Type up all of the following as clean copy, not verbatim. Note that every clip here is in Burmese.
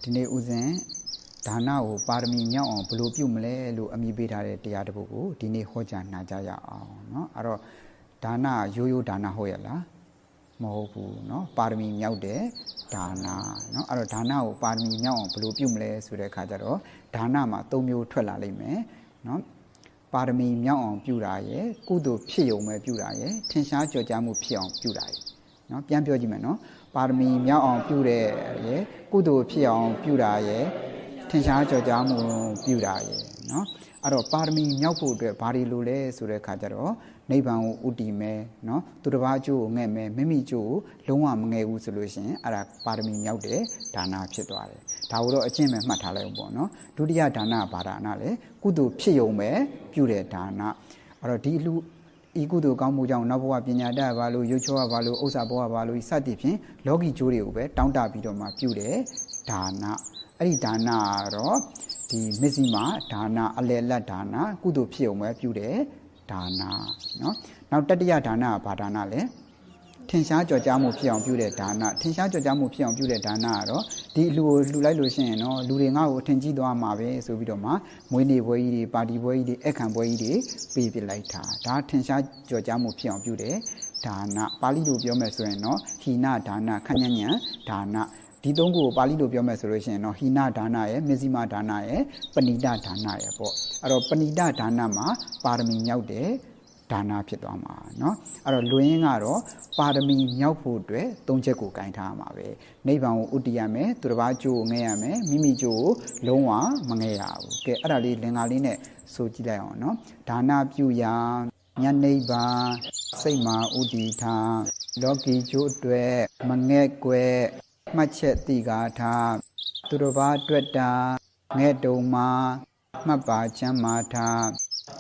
ဒီနေ့ဦးဇင်းဒါနကိုပါရမီမြောက်အောင်ဘယ်လိုပြုမလဲလို့အမိပေးထားတဲ့တရားတစ်ပုဒ်ကိုဒီနေ့ဟောကြားနာကြရအောင်เนาะအဲ့တော့ဒါနရိုးရိုးဒါနဟုတ်ရဲ့လားမဟုတ်ဘူးเนาะပါရမီမြောက်တဲ့ဒါနเนาะအဲ့တော့ဒါနကိုပါရမီမြောက်အောင်ဘယ်လိုပြုမလဲဆိုတဲ့အခါကျတော့ဒါနမှာ၃မျိုးထွက်လာလိမ့်မယ်เนาะပါရမီမြောက်အောင်ပြုတာရယ်ကုသိုလ်ဖြစ်ုံပဲပြုတာရယ်ထင်ရှားကြော်ကြားမှုဖြစ်အောင်ပြုတာရယ်เนาะပြန်ပြောကြည့်မယ်เนาะပါရမီမြောက်အောင်ပြုတဲ့ရယ်ကုသိုလ်ဖြစ်အောင်ပြုတာရယ်ထင်ရှားကြော်ကြားမှုပြုတာရယ်เนาะအဲ့တော့ပါရမီမြောက်ဖို့အတွက်ဘာတွေလိုလဲဆိုတဲ့အခါကျတော့နိဗ္ဗာန်ကိုဥတည်မယ်เนาะသူတစ်ပါးအကျိုးကိုငဲ့မယ်မိမိအကျိုးကိုလုံးဝမငဲ့ဘူးဆိုလို့ရှိရင်အဲ့ဒါပါရမီမြောက်တဲ့ဒါနဖြစ်သွားတယ်ဒါကိုတော့အကျင့်ပဲမှတ်ထားလိုက်အောင်ပေါ့เนาะဒုတိယဒါနဘာဒါနလဲကုသိုလ်ဖြစ်ုံပဲပြုတဲ့ဒါနအဲ့တော့ဒီလူဤကုသိုလ်ကောင်းမှုကြောင့်နောက်ဘဝပညာတတ်ပါလို့ရုပ်ချောပါလို့ဥစ္စာဘဝပါလို့စသည်ဖြင့်လောကီကျိုးတွေကိုပဲတောင်းတပြီးတော့မှပြုတဲ့ဒါနအဲ့ဒီဒါနကတော့ဒီမစ္စည်းမဒါနအလယ်လက်ဒါနကုသိုလ်ဖြစ်ုံပဲပြုတဲ့ဒါနเนาะနောက်တတိယဒါနကဘာဒါနလဲထင်ရှားကြော်ကြားမှုဖြစ်အောင်ပြုတဲ့ဒါနထင်ရှားကြော်ကြားမှုဖြစ်အောင်ပြုတဲ့ဒါနကတော့ဒီလူကိုလှူလိုက်လို့ရှိရင်တော့လူတွေငါ့ကိုအထင်ကြီးသွားမှာပဲဆိုပြီးတော့မှမွေးနေ့ပွဲကြီးတွေပါတီပွဲကြီးတွေအခမ်းပွဲကြီးတွေပေးပြလိုက်တာဒါထင်ရှားကြော်ကြားမှုဖြစ်အောင်ပြုတဲ့ဒါနပါဠိလိုပြောမယ်ဆိုရင်တော့ဟိနဒါနခဏညံဒါနဒီသုံးခုကိုပါဠိလိုပြောမယ်ဆိုလို့ရှိရင်တော့ဟိနဒါနရဲ့မစ္စည်းမဒါနရဲ့ပဏိတဒါနရဲ့ပေါ့အဲ့တော့ပဏိတဒါနမှာပါရမီမြောက်တဲ့ဒါနဖြစ်သွားမှာเนาะအဲ့တော့လွင်ရင်ကတော့ပါရမီမြောက်ဖို့အတွက်၃ချက်ကိုဂင်ထားရမှာပဲနိဗ္ဗာန်ကိုဥတည်ရမယ်သူတစ်ပါးကျိုးကိုငဲ့ရမယ်မိမိကျိုးကိုလုံးဝမငဲ့ရဘူးကဲအဲ့ဒါလေးလင်္ကာလေးနဲ့ဆိုကြည့်လိုက်အောင်เนาะဒါနပြုရာမြတ်နိဗ္ဗာန်စိတ်မှာဥတည်ထားလောကီကျိုးအတွက်မငဲ့ကွယ်မှတ်ချက်တိကာထားသူတစ်ပါးအတွက်တာငဲ့တုံမှာမှတ်ပါချမ်းမာထား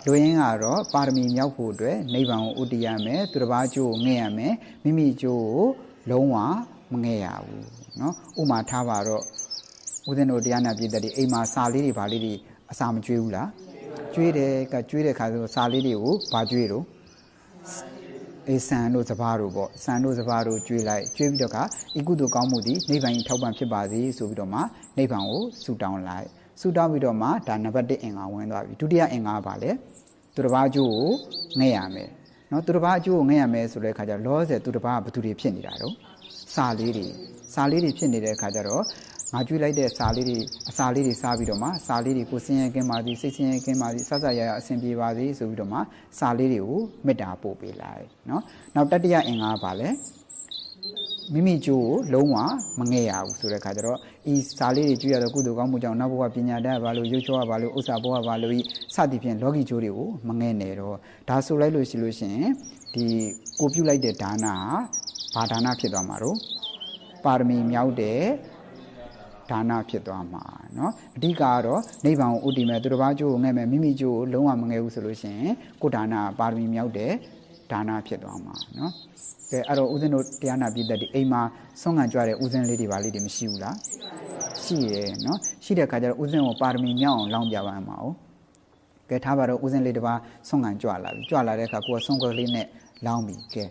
လူရင်းကတော့ပါရမီမြောက်ဖို့အတွက်နိဗ္ဗာန်ကိုဥတည်ရမယ်သူတစ်ပါးကျိုးကိုငဲ့ရမယ်မိမိကျိုးကိုလုံးဝမငဲ့ရဘူးเนาะဥမာထားပါတော့ဦးဇင်းတို့တရားနာပြည်သက်တွေအိမ်မှာစာလေးတွေဗာလေးတွေအစာမကျွေးဘူးလားကျွေးတယ်ကကျွေးတဲ့ခါဆိုစာလေးတွေကိုဗာကျွေးတော့အေးဆန်တို့စဘာတို့ပေါ့ဆန်တို့စဘာတို့ကျွေးလိုက်ကျွေးပြီးတော့ကဤကုသိုလ်ကောင်းမှုသည်နိဗ္ဗာန်ကြီးထောက်ပံ့ဖြစ်ပါစေဆိုပြီးတော့မှနိဗ္ဗာန်ကိုဆုတောင်းလိုက်ဆုတောင်းပြီးတော့မှဒါနံပါတ်1အင်္ဂါဝင်သွားပြီဒုတိယအင်္ဂါကဘာလဲသူတစ်ပါးအကျိုးကိုငဲ့ရမယ်เนาะသူတစ်ပါးအကျိုးကိုငဲ့ရမယ်ဆိုတဲ့အခါကျတော့လောဆယ်သူတစ်ပါးကဘသူတွေဖြစ်နေတာတော့စာလေးတွေဖြစ်နေတဲ့အခါကျတော့ငါကျွေးလိုက်တဲ့စာလေးတွေအစာလေးတွေစားပြီးတော့မှစာလေးတွေကိုစင်ရဲကင်းပါသည်စိတ်စင်ရဲကင်းပါသည်ဆဆရရအဆင်ပြေပါသည်ဆိုပြီးတော့မှစာလေးတွေကိုမေတ္တာပို့ပေးလိုက်เนาะနောက်တတိယအင်္ဂါကဘာလဲမိမိကျိုးကိုလုံးဝမငဲ့ရဘူးဆိုတဲ့အခါကျတော့ဤစာလေးတွေကျွေးရတော့ကုသိုလ်ကောင်းမှုကြောင့်နောက်ဘဝပညာတတ်ပါလို့ရုပ်ချောပါလို့ဥစ္စာဘဝပါလို့စသည်ဖြင့်လောကီကျိုးတွေကိုမငဲ့နဲ့တော့ဒါဆိုလိုက်လို့ရှိလို့ရှိရင်ဒီကိုပြုလိုက်တဲ့ဒါနဟာဘာဒါနဖြစ်သွားမှာတော့ပါရမီမြောက်တဲ့ဒါနဖြစ်သွားမှာเนาะအဓိကကတော့နိဗ္ဗာန်ကိုဥတည်မယ်သူတစ်ပါးကျိုးကိုငဲ့မယ်မိမိကျိုးကိုလုံးဝမငဲ့ဘူးဆိုလို့ရှိရင်ကိုဒါနပါရမီမြောက်တဲ့ဒါနဖြစ်သွားမှာเนาะကဲအဲ့တော့ဦးဇင်းတို့တရားနာပြည်သက်ဒီအိမ်မှာဆုံးခံကြွတဲ့ဦးဇင်းလေးတွေပါလေးတွေမရှိဘူးလားရှိရဲ့เนาะရှိတဲ့ခါကျတော့ဦးဇင်းကိုပါရမီမြောက်အောင်လောင်းပြပါမှာ哦ကဲထားပါတော့ဦးဇင်းလေးတစ်ပါးဆုံးခံကြွလာပြီကြွလာတဲ့အခါကိုယ်ကဆုံးခွက်လေးနဲ့လောင်းပြီကဲ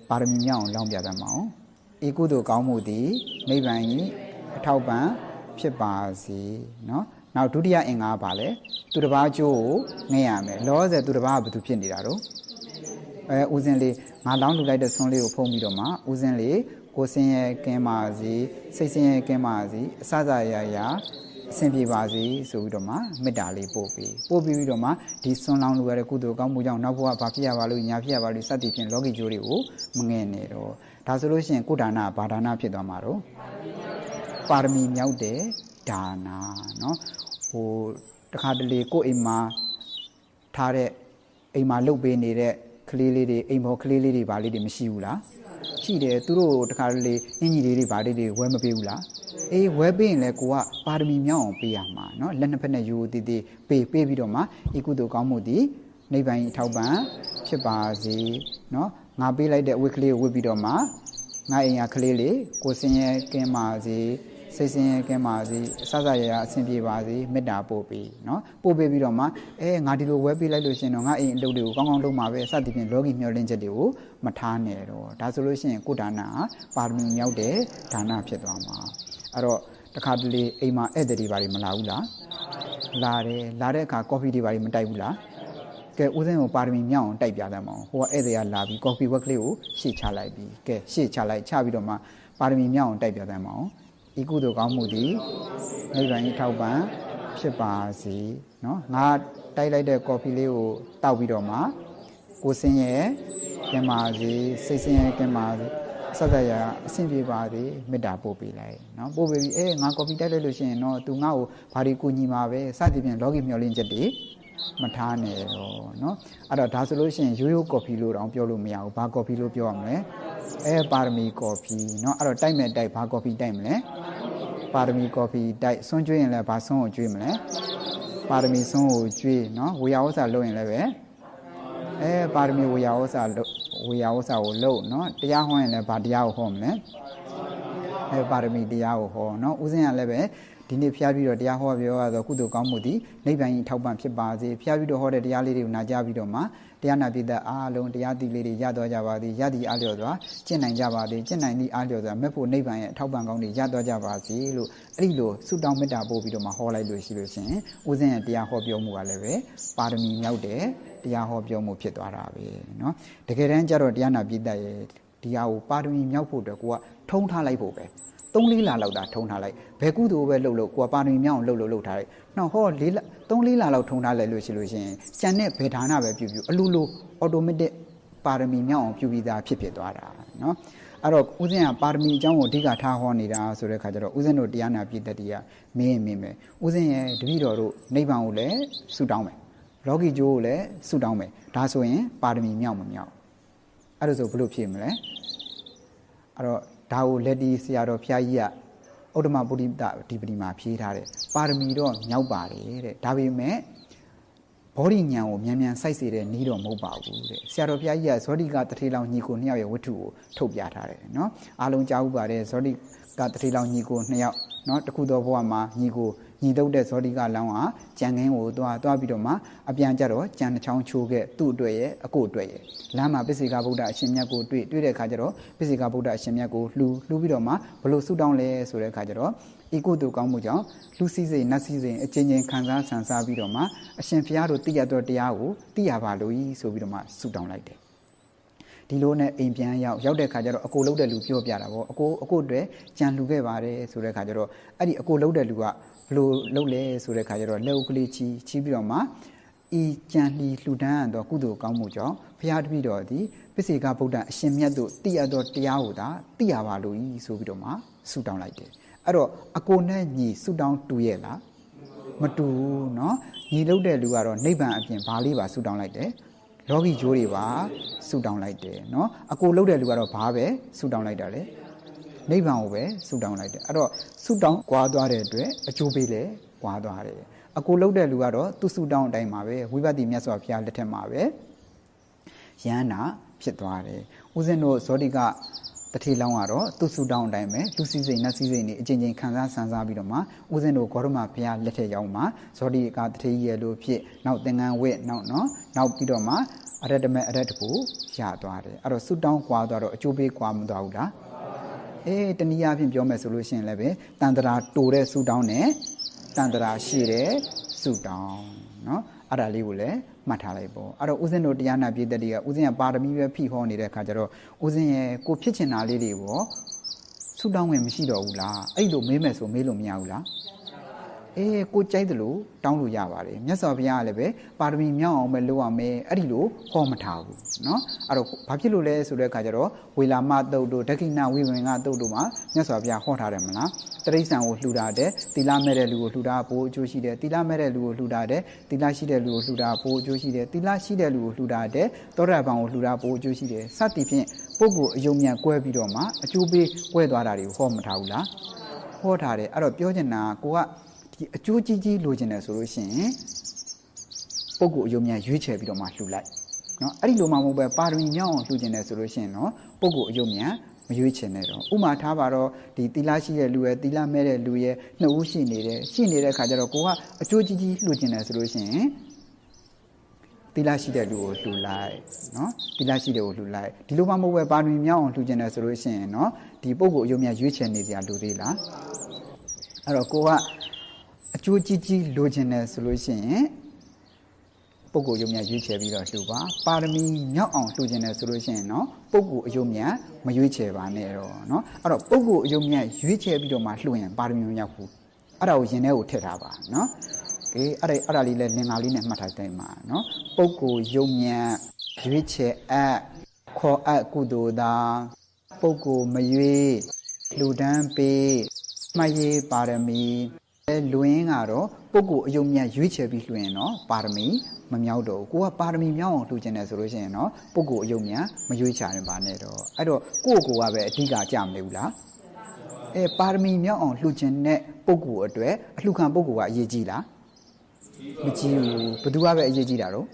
ပါရမီမြောက်အောင်လောင်းပြပါမှာ哦ဤကုသိုလ်ကောင်းမှုသည်နိဗ္ဗာန်ကြီးအထောက်ပံ့ဖြစ်ပါစေเนาะနောက်ဒုတိယအင်္ဂါပါလဲသူတစ်ပါးအကျိုးကိုငဲ့ရမယ်လောဆယ်သူတစ်ပါးကဘာသူဖြစ်နေတာတော့ဦးဇင်းလေးငါလောင်းလူလိုက်တဲ့ဆွန်းလေးကိုဖုံးပြီးတော့မှဦးဇင်းလေးကိုစင်ရဲကင်းပါစေစိတ်စင်ရဲကင်းပါစေအစစရရအဆင်ပြေပါစေဆိုပြီးတော့မှမေတ္တာလေးပို့ပြီးတော့မှဒီဆွန်းလောင်းလူရတဲ့ကုသိုလ်ကောင်းမှုကြောင့်နောက်ဘဝဘာဖြစ်ရပါလို့ညာဖြစ်ရပါလို့စသည်ဖြင့်လောကီကျိုးတွေကိုမငဲ့နဲ့တော့ဒါဆိုလို့ရှိရင်ကိုဒါနဘာဒါနဖြစ်သွားမှာတော့ပါရမီမြောက်တဲ့ဒါနเนาะဟိုတခါတလေကိုအိမ်မှာထားတဲ့အိမ်မှာလှုပ်ပေးနေတဲ့ကလေးလေးတွေအိမ်ပေါ်ကလေးလေးတွေဗာလေးတွေမရှိဘူးလားရှိတယ်သူတို့တခါလေအင်ကြီးလေးတွေဗာလေးတွေဝဲမပေးဘူးလားအေးဝဲပေးရင်လည်းကိုကပါရမီမြောက်အောင်ပေးရမှာเนาะလက်နှစ်ဖက်နဲ့ယူတည်တည်ပေးပြီးတော့မှဤကုသိုလ်ကောင်းမှုသည်နိဗ္ဗာန်အထောက်ပံ့ဖြစ်ပါစေเนาะငါပေးလိုက်တဲ့အဝတ်ကလေးကိုဝတ်ပြီးတော့မှငါအိမ်ရကလေးလေးကိုစင်ရဲကင်းပါစေစိတ်စင်ရဲကင်းပါစေအစစရရအဆင်ပြေပါစေမေတ္တာပို့ပေးเนาะပို့ပေးပြီးတော့မှငါဒီလိုဝဲပေးလိုက်လို့ရှင်တော့ငါအိမ်အလုပ်တွေကိုကောင်းကောင်းလုပ်မှာပဲစသည်ဖြင့်လောကီမျှော်လင့်ချက်တွေကိုမထားနဲ့တော့ဒါဆိုလို့ရှိရင်ကိုဒါနပါရမီမြောက်တဲ့ဒါနဖြစ်သွားမှာ အဲ့တော့တခါတလေအိမ်မှာဧည့်သည်တွေဘာတွေမလာဘူးလားလာတယ်လာတဲ့အခါကော်ဖီတွေဘာတွေမတိုက်ဘူးလားကဲဦးစင်းကိုပါရမီမြောက်အောင်တိုက်ပြသမှာဟိုကဧည့်သည်ကလာပြီးကော်ဖီဝက်ကလေးကိုရှေ့ချလိုက်ပြီးကဲရှေ့ချလိုက်ချပြီးတော့မှပါရမီမြောက်အောင်တိုက်ပြသမှာဤကုသိုလ်ကောင်းမှုသည်နိဗ္ဗာန်၏ထောက်ပံ့ဖြစ်ပါစေနော်ငါတိုက်လိုက်တဲ့ကော်ဖီလေးကိုတောက်ပြီးတော့မှကိုစင်းရဲ့ကင်ပါစေစိတ်စင်းရဲ့ကင်ပါစေဆက်သက်ရအဆင်ပြေပါစေမေတ္တာပို့ပေးလိုက်နော်ပို့ပေးပြီးငါကော်ဖီတိုက်လိုက်လို့ရှိရင်တော့သူငါ့ကိုဘာဒီကူညီမှာပဲစသဖြင့်လောကီမျှော်လင့်ချက်တွေမထားနဲ့တော့နော်အဲ့တော့ဒါဆိုလို့ရှိရင်ရိုးရိုးကော်ဖီလို့တောင်ပြောလို့မရဘူးဘာကော်ဖီလို့ပြောရမလဲပါရမီကော်ဖီနော်အဲ့တော့တိုက်မဲ့တိုက်ဘာကော်ဖီတိုက်မလဲပါရမီကော်ဖီတိုက်ဆွန်းကျွေးရင်လည်းဘာဆွန်းကိုကျွေးမလဲပါရမီဆွန်းကိုကျွေးနော်ဝေယဝဆာလုပ်ရင်လည်းပဲပါရမီဝေယဝဆာကိုလုပ်နော်တရားဟောရင်လည်းဘာတရားကိုဟောမလဲပါရမီတရားကိုဟောနော်ဦးဇင်းကလည်းပဲဒီနေ့ဖျားပြီးတော့တရားဟောပြောရတော့ကုသိုလ်ကောင်းမှုသည်နိဗ္ဗာန်၏ထောက်ပံ့ဖြစ်ပါစေဖျားပြီးတော့ဟောတဲ့တရားလေးတွေကိုနာကြားပြီးတော့မှတရားနာပိသက်အားလုံးတရားသိလေးတွေရတော့ကြပါသည်ရသည်အားလျော်စွာကျင့်နိုင်ကြပါသည်ကျင့်နိုင်သည့်အားလျော်စွာမဲ့ဖို့နိဗ္ဗာန်ရဲ့ထောက်ပံ့ကောင်းတွေရတော့ကြပါစေလို့အဲ့ဒီလိုဆုတောင်းမေတ္တာပို့ပြီးတော့မှဟောလိုက်လို့ရှိလို့ရှင်ဦးဇင်းရဲ့တရားဟောပြောမှုကလည်းပဲပါရမီမြောက်တဲ့တရားဟောပြောမှုဖြစ်သွားတာပဲเนาะတကယ်တမ်းကျတော့တရားနာပိသက်ရဲ့တရားကိုပါရမီမြောက်ဖို့အတွက်ကိုကထုံးထားလိုက်ဖို့ပဲ3-4 လလောက်တာထုံထားလိုက်ဘယ်ကုသိုလ်ပဲလှုပ်ကိုပါရမီမြောက်အောင်လှုပ်ထားလိုက်နောက်ဟော3-4 လလောက်ထုံထားလိုက်လို့ရှိလို့ရှင်ကျန်တဲ့ဘယ်ဌာနပဲပြုအလိုလို automatic ပါရမီမြောက်အောင်ပြုပြီးသားဖြစ်သွားတာเนาะအဲ့တော့ဦးဇင်းကပါရမီအကြောင်းကိုအဓိကထားဟောနေတာဆိုတဲ့ခါကျတော့ဦးဇင်းတို့တရားနာပြည့်တတ်တရားမင်းမယ်ဦးဇင်းရဲ့တပည့်တော်တို့နိဗ္ဗာန်ကိုလည်းဆုတောင်းမယ်လောကီကျိုးကိုလည်းဆုတောင်းမယ်ဒါဆိုရင်ပါရမီမြောက်မမြောက်အဲ့ဒါဆိုဘလို့ဖြစ်မလဲအဲ့တော့ဒါကိုလက်ဒီဆရာတော်ဖျားကြီးကဥဒ္ဓမပုရိသဒီပတိမှာဖြေးထားတယ်ပါရမီတော့မြောက်ပါတယ်တဲ့ဒါပေမဲ့ဘောဓိဉာဏ်ကိုမြန်မြန်စိုက်စေတဲ့နီးတော့မဟုတ်ပါဘူးတဲ့ဆရာတော်ဘုရားကြီးကဇောတိကတထေလောင်ညီကို2ယောက်ရဲ့ဝတ္ထုကိုထုတ်ပြထားတယ်နော်အားလုံးကြားဥပါတယ်ဇောတိကတထေလောင်ညီကို2ယောက်နော်တခုသောဘဝမှာညီတုတ်တဲ့ဇောတိကလောင်ကကြံခင်းကိုသွားပြီးတော့မှအပြန်ကြတော့ကြံတစ်ချောင်းချိုးခဲ့သူ့အတွက်ရဲ့အကိုအတွက်ရဲ့လမ်းမှာပိစိကဗုဒ္ဓအရှင်မြတ်ကိုတွေ့တဲ့အခါကျတော့ပိစိကဗုဒ္ဓအရှင်မြတ်ကိုလှူပြီးတော့မှဘလို့ဆုတောင်းလဲဆိုတဲ့အခါကျတော့ဤကုသိုလ်ကောင်းမှုကြောင့်လူစည်းစိမ်နတ်စည်းစိမ်အချင်းချင်းခံစားဆန်စားပြီးတော့မှအရှင်ဘုရားတို့သိရသောတရားကိုသိရပါလို့ဆိုပြီးတော့မှဆုတောင်းလိုက်တယ်ဒီလိုနဲ့အိမ်ပြန်ရောက်တဲ့ခါကျတော့အကိုလှုပ်တဲ့လူပြောပြတာပေါ့အကိုအတွက်ကြံလှူခဲ့ပါတယ်ဆိုတဲ့ခါကျတော့အဲ့ဒီအကိုလှုပ်တဲ့လူကဘလို့လှုပ်လဲဆိုတဲ့ခါကျတော့လက်ဥကလေးချီပြီးတော့မှဤကြံလှီလှူဒန်းသောကုသိုလ်ကောင်းမှုကြောင့်ဘုရားတပည့်တော်သည်ပိစိကဗုဒ္ဓအရှင်မြတ်တို့သိရသောတရားကိုသာသိရပါလို့ဆိုပြီးတော့မှဆုတောင်းလိုက်တယ်အဲ့တော့အကိုနဲ့ညီဆုတောင်းတူရဲ့လားမတူဘူးเนาะညီလှုပ်တဲ့လူကတော့နိဗ္ဗာန်အပြင်ဘာလေးပါဆုတောင်းလိုက်တယ်လောကီကျိုးတွေပါဆုတောင်းလိုက်တယ်เนาะအကိုလှုပ်တဲ့လူကတော့ဘာပဲဆုတောင်းလိုက်တာလေနိဗ္ဗာန်ကိုပဲဆုတောင်းလိုက်တယ်အဲ့တော့ဆုတောင်းကွာသွားတဲ့အတွက်အကျိုးပေးလေကွာသွားတယ်အကိုလှုပ်တဲ့လူကတော့သူဆုတောင်းအတိုင်းပါပဲဝိပဿနာမြတ်စွာဘုရားလက်ထက်မှာပဲယန္နာဖြစ်သွားတယ်ဦးဇင်းတို့ဇောတိကတထေလောင်းကတော့သူ့ဆုတောင်းအတိုင်းပဲလူစည်းစိမ်နတ်စည်းစိမ်တွေအချင်းချင်းခံစားဆန်စားပြီးတော့မှဦးဇင်းတို့ဂေါရမဘုရားလက်ထက်ရောက်မှာဇောတိကတထေရဲ့လို့ဖြစ်နောက်သင်္ကန်းဝက်နောက်ပြီးတော့မှအရတ္တမေအရတ္တကိုရသွားတယ်အဲ့တော့ဆုတောင်းကွာသွားတော့အကျိုးပေးကွာမသွားဘူးလားတနည်းအားဖြင့်ပြောမယ်ဆိုလို့ရှိရင်လည်းပဲတန်တရာတူတဲ့ဆုတောင်းနဲ့တန်တရာရှိတဲ့ဆုတောင်းเนาะအဲ့ဒါလေးကိုလည်းမှတ်ထားလိုက်ပေါ့အဲ့တော့ဦးဇင်းတို့တရားနာပြည့်တဲ့တွေကဦးဇင်းကပါရမီပဲဖိဟောနေတဲ့အခါကျတော့ဦးဇင်းရဲ့ကိုဖြစ်ချင်တာလေးတွေပေါ့ဆုတောင်းဝင်မရှိတော့ဘူးလားအဲ့လိုမေးမယ်ဆိုမေးလို့မရဘူးလားကိုကြိုက်တယ်လို့တောင်းလို့ရပါတယ်မြတ်စွာဘုရားကလည်းပဲပါရမီမြောက်အောင်ပဲလုပ်ရမယ်အဲ့ဒီလိုဟောမထားဘူးเนาะအဲ့တော့ဘာဖြစ်လို့လဲဆိုတဲ့အခါကျတော့ဝေလာမတုတ်တို့ဒက္ခိဏဝိဝင်ကတုတ်တို့မှာမြတ်စွာဘုရားဟောထားတယ်မလားတရိစ္ဆာန်ကိုလှူတာတဲ့သီလမဲ့တဲ့လူကိုလှူတာပိုအကျိုးရှိတယ်သီလမဲ့တဲ့လူကိုလှူတာတဲ့သီလရှိတဲ့လူကိုလှူတာပိုအကျိုးရှိတယ်သီလရှိတဲ့လူကိုလှူတာတဲ့သောတာပန်ကိုလှူတာပိုအကျိုးရှိတယ်စသည်ဖြင့်ပုဂ္ဂိုလ်အယုံမြန်ကွဲပြီးတော့မှအကျိုးပေးကွဲသွားတာတွေကိုဟောမထားဘူးလားဟောထားတယ်အဲ့တော့ပြောချင်တာကိုကအကျိုးကြီးလိုချင်တယ်ဆိုလို့ရှိရင်ပုဂ္ဂိုလ်အယုံမြန်ရွေးချယ်ပြီးတော့မှလှူလိုက်เนาะအဲ့ဒီလိုမှမဟုတ်ပဲပါရမီမြောက်အောင်လှူချင်တယ်ဆိုလို့ရှိရင်တော့ပုဂ္ဂိုလ်အယုံမြန်မရွေးချယ်နဲ့တော့ဥမာထားပါတော့ဒီသီလရှိတဲ့လူရဲ့သီလမဲ့တဲ့လူရဲ့နှစ်ဦးရှိနေတဲ့ခါကျတော့ကိုကအကျိုးကြီးလှူချင်တယ်ဆိုလို့ရှိရင်သီလရှိတဲ့လူကိုလှူလိုက်เนาะသီလရှိတဲ့ကိုလှူလိုက်ဒီလိုမှမဟုတ်ပဲပါရမီမြောက်အောင်လှူချင်တယ်ဆိုလို့ရှိရင်เนาะဒီပုဂ္ဂိုလ်အယုံမြန်ရွေးချယ်နေစရာလူသေးလား အဲ့တော့ကိုကအကျိုးကြီးကြီးလိုချင်တယ်ဆိုလို့ရှိရင်ပုဂ္ဂိုလ်ယုံမြတ်ရွေးချယ်ပြီးတော့လှူပါပါရမီမြောက်အောင်လှူချင်တယ်ဆိုလို့ရှိရင်နော်ပုဂ္ဂိုလ်အယုံမြတ်မရွေးချယ်ပါနဲ့တော့နော်အဲ့တော့ပုဂ္ဂိုလ်အယုံမြတ်ရွေးချယ်ပြီးတော့မှလှူရင်ပါရမီမမြောက်ဘူးအဲ့ဒါကိုရင်ထဲကိုထည့်ထားပါနော်အေးအဲ့ဒါလေးလဲလင်္ကာလေးနဲ့မှတ်ထားတိုင်းမှာနော်ပုဂ္ဂိုလ်ယုံမြတ်ရွေးချယ်အပ်ခေါ်အပ်ကုသိုလ်သာပုဂ္ဂိုလ်မရွေးလှူဒန်းပေးမှတ်ရေးပါရမီလွင်ကတော့ပုဂ္ဂိုလ်အယုံမြတ်ရွေးချယ်ပြီးလှူရင်တော့ပါရမီမမြောက်တော့ကိုကပါရမီမြောက်အောင်လှူကျင်တယ်ဆိုလို့ရှိရင်တော့ပုဂ္ဂိုလ်အယုံမြတ်မရွေးချရင်ပါနဲ့တော့အဲ့တော့ကိုကပဲအဓိကကြမနေဘူးလားပါရမီမြောက်အောင်လှူကျင်တဲ့ပုဂ္ဂိုလ်အတွက်အလှူခံပုဂ္ဂိုလ်ကအရေးကြီးလားမကြီးဘူးဘယ်သူကပဲအရေးကြီးတာတော့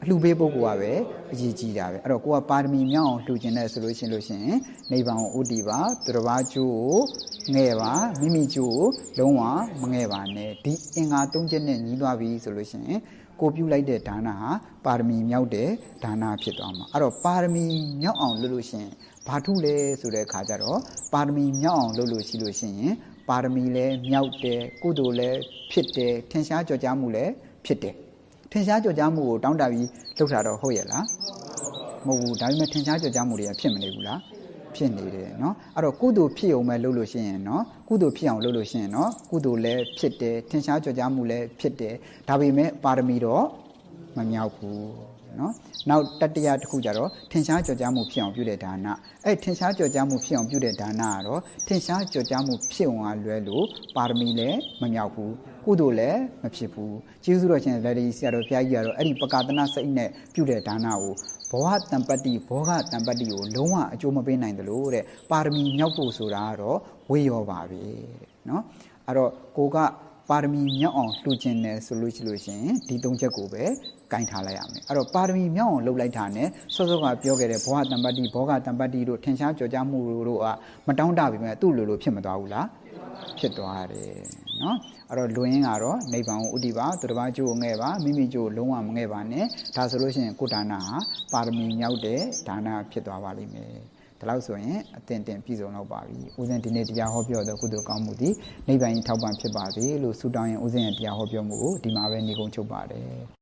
အလှူပေးပုဂ္ဂိုလ်ကပဲအရေးကြီးတာပဲအဲ့တော့ကိုကပါရမီမြောက်အောင်လှူကျင်တယ်ဆိုလို့ရှိရင်နိဗ္ဗာန်ကိုဥတည်ပါသူတစ်ပါးကျိုးကိုငဲ့ပါမိမိကျိုးကိုလုံးဝမငဲ့ပါနဲ့ဒီအင်္ဂါ၃ချက်နဲ့ညီးသွားပြီဆိုလို့ရှိရင်ကိုပြုလိုက်တဲ့ဒါနဟာပါရမီမြောက်တဲ့ဒါနဖြစ်သွားမှာအဲ့တော့ပါရမီမြောက်အောင်လုပ်လို့ရှိရင်ဘာထုလဲဆိုတဲ့အခါကျတော့ပါရမီမြောက်အောင်လုပ်လို့ရှိလို့ရှိရင်ပါရမီလည်းမြောက်တယ်ကုသိုလ်လည်းဖြစ်တယ်ထင်ရှားကြော်ကြားမှုလည်းဖြစ်တယ်ထင်ရှားကြော်ကြားမှုကိုတောင်းတပြီးလှုပ်တာတော့ဟုတ်ရဲ့လားမဟုတ်ဘူးဒါပေမဲ့ထင်ရှားကြော်ကြားမှုတွေကဖြစ်မနေဘူးလားဖြစ်နေတယ်เนาะအဲ့တော့ကုသိုလ်ဖြစ်အောင်ပဲလုပ်လို့ရှိရင်เนาะကုသိုလ်ဖြစ်အောင်လုပ်လို့ရှိရင်เนาะကုသိုလ်လည်းဖြစ်တယ်ထင်ရှားကြော်ကြားမှုလည်းဖြစ်တယ်ဒါပေမဲ့ပါရမီတော့မမြောက်ဘူးเนาะနောက်တတိယတစ်ခုကြတော့ထင်ရှားကြော်ကြားမှုဖြစ်အောင်ပြုတဲ့ဒါနအဲ့ထင်ရှားကြော်ကြားမှုဖြစ်အောင်ပြုတဲ့ဒါနကတော့ထင်ရှားကြော်ကြားမှုဖြစ်အောင်ကလွဲလို့ပါရမီလည်းမမြောက်ဘူးကုသိုလ်လည်းမဖြစ်ဘူးကျေးဇူးတော်ရှင်ဗလေဆရာတော်ဘုရားကြီးကတော့အဲ့ဒီပကာသနာစိတ်နဲ့ပြုတဲ့ဒါနကိုဘောဟတံပတ္တိဘောဂတံပတ္တိကိုလုံးဝအကျိုးမပေးနိုင်တယ်လို့တဲ့ပါရမီမြောက်ဖို့ဆိုတာကတော့ဝေရောပါပဲเนาะအဲ့တော့ကိုကပါရမီမြောက်အောင်လှူခြင်းတယ်ဆိုလို့ရှိရင်ဒီ၃ချက်ကိုပဲကင်ထားလိုက်ရမယ်အဲ့တော့ပါရမီမြောက်အောင်လှုပ်လိုက်တာနဲ့စောစောကပြောခဲ့တဲ့ဘောဟတံပတ္တိဘောဂတံပတ္တိတို့ထင်ရှားကြော်ကြားမှုတို့ကမတောင်းတပြီမဲ့သူ့လိုဖြစ်မသွားဘူးလားဖြစ်သွားတယ်เนาะအဲ့တော့လွင်ကတော့နိဗ္ဗာန်ကိုဥတည်ပါသူတစ်ပါးကျိုးကိုငဲ့ပါမိမိကျိုးကိုလုံးဝမငဲ့ပါနဲ့ဒါဆိုလို့ရှိရင်ကိုဒါနဟာပါရမီမြောက်တဲ့ဒါနဖြစ်သွားပါလိမ့်မယ်ဒါလို့ဆိုရင်အသင်တင်ပြည့်စုံတော့ပါပြီဦးဇင်းဒီနေ့တရားဟောပြောတဲ့ကုသိုလ်ကောင်းမှုဒီနိဗ္ဗာန်ကြီးထောက်ပံ့ဖြစ်ပါစေလို့ဆုတောင်းရင်ဦးဇင်းရဲ့တရားဟောပြောမှုကိုဒီမှာပဲနေကုန်ချုပ်ပါတယ်